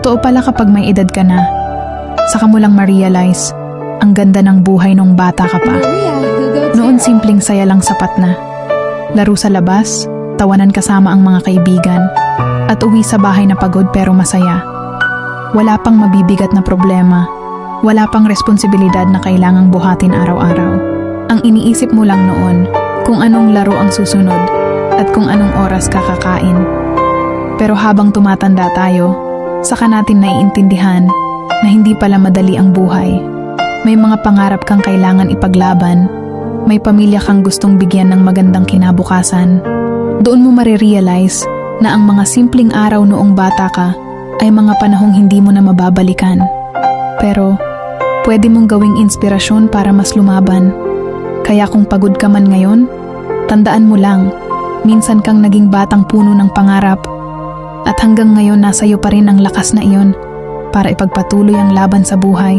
Totoo pala kapag may edad ka na, saka mo lang ma-realize ang ganda ng buhay nung bata ka pa. Noon simpleng saya lang sapat na. Laro sa labas, tawanan kasama ang mga kaibigan, at uwi sa bahay na pagod pero masaya. Wala pang mabibigat na problema, wala pang responsibilidad na kailangang buhatin araw-araw. Ang iniisip mo lang noon kung anong laro ang susunod at kung anong oras kakakain. Pero habang tumatanda tayo, saka natin naiintindihan na hindi pala madali ang buhay. May mga pangarap kang kailangan ipaglaban, may pamilya kang gustong bigyan ng magandang kinabukasan. Doon mo marirealize na ang mga simpleng araw noong bata ka ay mga panahong hindi mo na mababalikan. Pero pwede mong gawing inspirasyon para mas lumaban. Kaya kung pagod ka man ngayon, tandaan mo lang, minsan kang naging batang puno ng pangarap. At hanggang ngayon nasa iyo pa rin ang lakas na iyon para ipagpatuloy ang laban sa buhay.